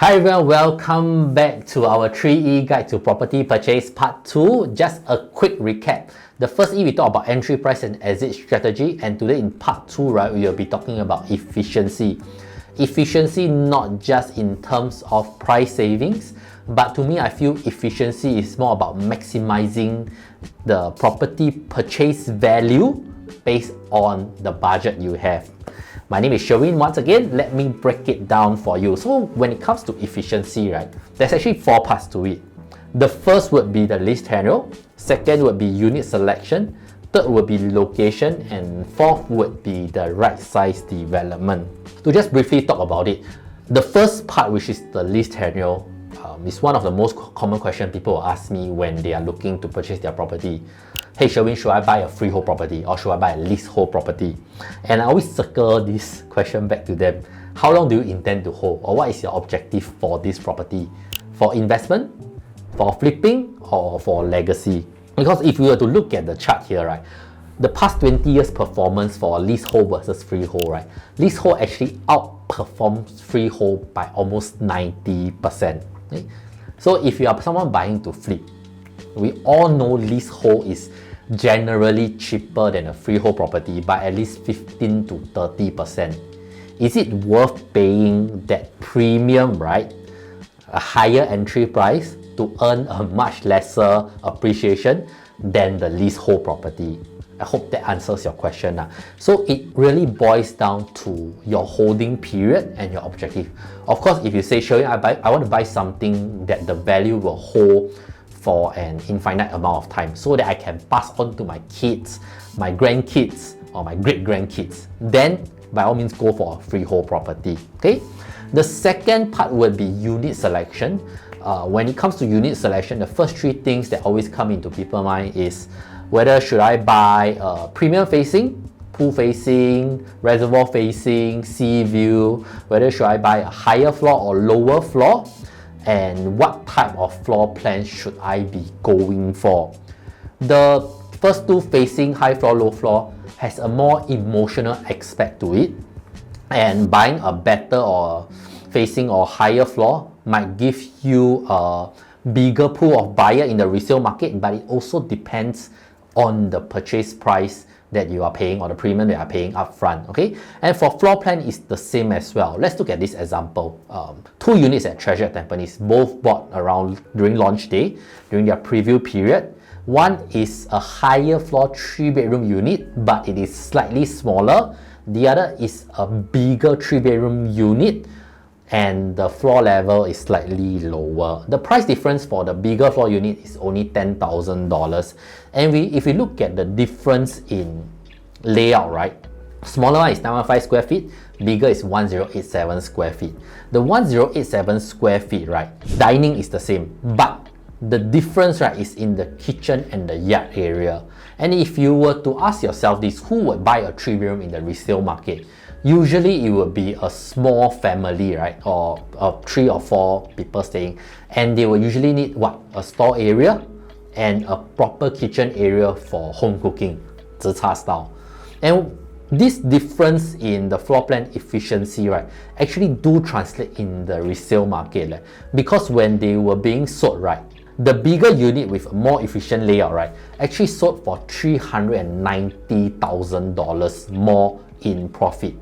Hi everyone, welcome back to our 3E Guide to Property Purchase Part 2. Just a quick recap. The first E we talked about entry price and exit strategy, and today in Part 2, right, we will be talking about efficiency. Efficiency not just in terms of price savings, but to me I feel efficiency is more about maximizing the property purchase value based on the budget you have. My name is Sherwin. Once again, let me break it down for you. So when it comes to efficiency, right, there's actually 4 parts to it. The first would be the lease tenure, second would be unit selection, third would be location, and fourth would be the right size development. To just briefly talk about it, the first part, which is the lease tenure, is one of the most common questions people will ask me when they are looking to purchase their property. Hey Sherwin, should I buy a freehold property or should I buy a leasehold property? And I always circle this question back to them. How long do you intend to hold, or what is your objective for this property? For investment, for flipping, or for legacy? Because if we were to look at the chart here, right, the past 20 years performance for leasehold versus freehold, right, leasehold actually outperforms freehold by almost 90%. Okay? So if you are someone buying to flip, we all know leasehold is generally cheaper than a freehold property by at least 15 to 30%. Is it worth paying that premium, right? A higher entry price to earn a much lesser appreciation than the leasehold property? I hope that answers your question. So it really boils down to your holding period and your objective. Of course, if you say, Sherwin, I want to buy something that the value will hold for an infinite amount of time so that I can pass on to my kids, my grandkids, or my great-grandkids, then by all means go for a freehold property. Okay. The second part would be unit selection. When it comes to unit selection, the first 3 things that always come into people's mind is whether should I buy premium facing, pool facing, reservoir facing, sea view, whether should I buy a higher floor or lower floor, and what type of floor plan should I be going for. The first 2, facing, high floor, low floor, has a more emotional aspect to it, and buying a better or facing or higher floor might give you a bigger pool of buyer in the resale market, but it also depends on the purchase price that you are paying or the premium that you are paying upfront. Okay, and for floor plan is the same as well. Let's look at this example. 2 units at Treasure at Tampines, both bought around during launch day, during their preview period. One is a higher floor 3-bedroom unit, but it is slightly smaller. The other is a bigger 3-bedroom unit, and the floor level is slightly lower. The price difference for the bigger floor unit is only $10,000. And if we look at the difference in layout, right, smaller one is 915 square feet, bigger is 1087 square feet. The 1087 square feet, right, dining is the same, but the difference, right, is in the kitchen and the yard area. And if you were to ask yourself this, who would buy a 3-bedroom in the resale market? Usually it would be a small family, right, or 3 or 4 people staying, and they will usually need what? A store area and a proper kitchen area for home cooking, zi cha style. And this difference in the floor plan efficiency, right, actually do translate in the resale market, because when they were being sold, right, the bigger unit with a more efficient layout, right, actually sold for $390,000 more in profit.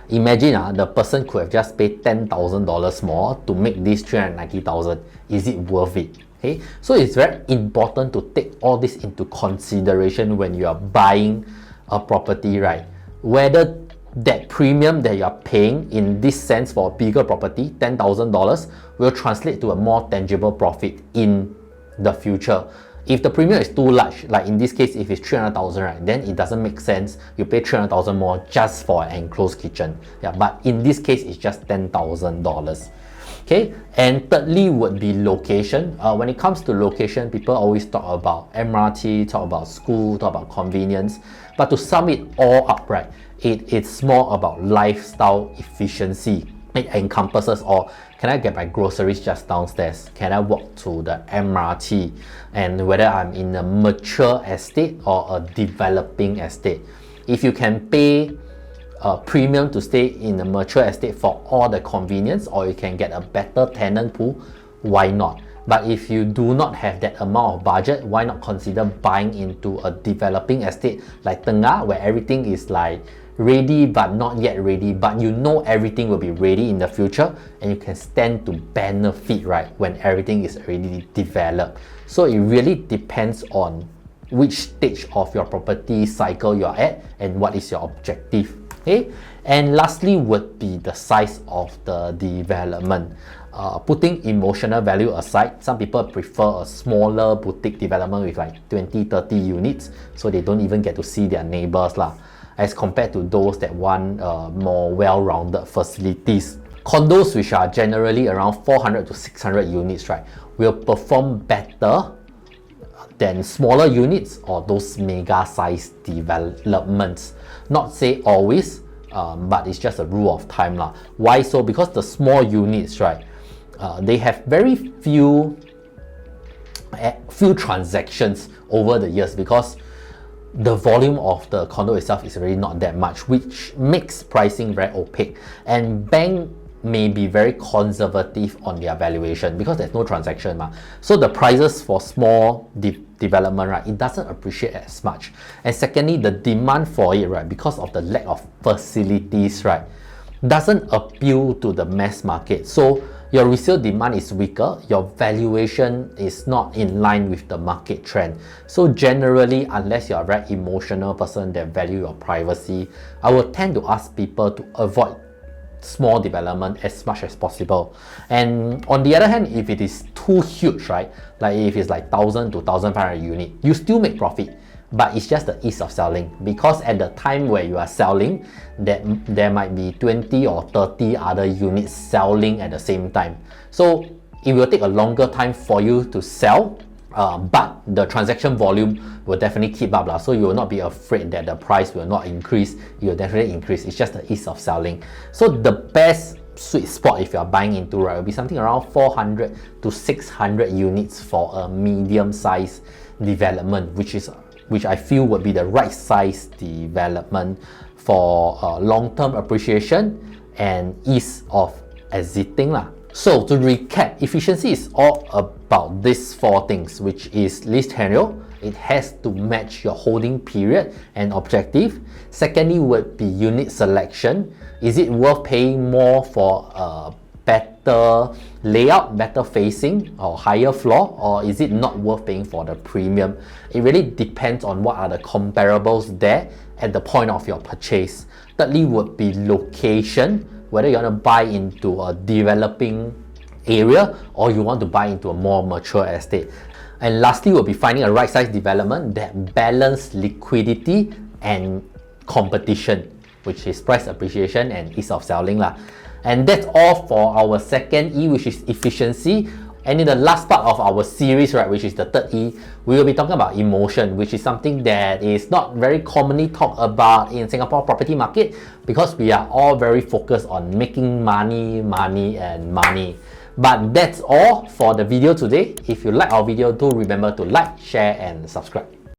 Imagine the person could have just paid $10,000 more to make this $390,000. Is it worth it? Okay, so it's very important to take all this into consideration when you are buying a property, right? Whether that premium that you are paying in this sense for a bigger property, $10,000, will translate to a more tangible profit in the future. If the premium is too large, like in this case, if it's $300,000, right, then it doesn't make sense. You pay $300,000 more just for an enclosed kitchen. Yeah, but in this case, it's just $10,000. Okay, and thirdly would be location. When it comes to location, people always talk about MRT, talk about school, talk about convenience. But to sum it all up, right, it's more about lifestyle efficiency. It encompasses all. Can I get my groceries just downstairs? Can I walk to the MRT? And whether I'm in a mature estate or a developing estate. If you can pay premium to stay in a mature estate for all the convenience, or you can get a better tenant pool, why not? But if you do not have that amount of budget, why not consider buying into a developing estate like Tengah, where everything is like ready but not yet ready, but you know everything will be ready in the future, and you can stand to benefit, right, when everything is already developed. So it really depends on which stage of your property cycle you're at and what is your objective. Okay, and lastly would be the size of the development. Putting emotional value aside, some people prefer a smaller boutique development with like 20-30 units, so they don't even get to see their neighbors lah, as compared to those that want more well-rounded facilities. Condos, which are generally around 400 to 600 units, right, will perform better than smaller units or those mega-sized developments. Not say always, but it's just a rule of time lah. Why so? Because the small units, right, they have very few transactions over the years, because the volume of the condo itself is really not that much, which makes pricing very opaque, and bank may be very conservative on their valuation because there's no transaction ma. So the prices for small development, right, it doesn't appreciate as much. And secondly, the demand for it, right, because of the lack of facilities, right, doesn't appeal to the mass market. So your resale demand is weaker, your valuation is not in line with the market trend. So generally, unless you're a very emotional person that value your privacy, I will tend to ask people to avoid small development as much as possible. And on the other hand, if it is too huge, right, like if it's like 1,000 to 1,500 unit, you still make profit, but it's just the ease of selling, because at the time where you are selling, that there might be 20 or 30 other units selling at the same time. So it will take a longer time for you to sell, but the transaction volume will definitely keep up lah. So you will not be afraid that the price will not increase. It will definitely increase. It's just the ease of selling. So the best sweet spot if you are buying into, right, will be something around 400 to 600 units for a medium-sized development, which I feel would be the right size development for long-term appreciation and ease of exiting lah. So to recap, efficiency is all about these four things, which is lease tenure. It has to match your holding period and objective. Secondly would be unit selection. Is it worth paying more for a better layout, better facing, or higher floor, or is it not worth paying for the premium? It really depends on what are the comparables there at the point of your purchase. Thirdly would be location, whether you want to buy into a developing area or you want to buy into a more mature estate. And lastly will be finding a right size development that balance liquidity and competition, which is price appreciation and ease of selling lah. And that's all for our second E, which is efficiency. And in the last part of our series, right, which is the third E, we will be talking about emotion, which is something that is not very commonly talked about in Singapore property market, because we are all very focused on making money, and money. But that's all for the video today. If you like our video, do remember to like, share and subscribe.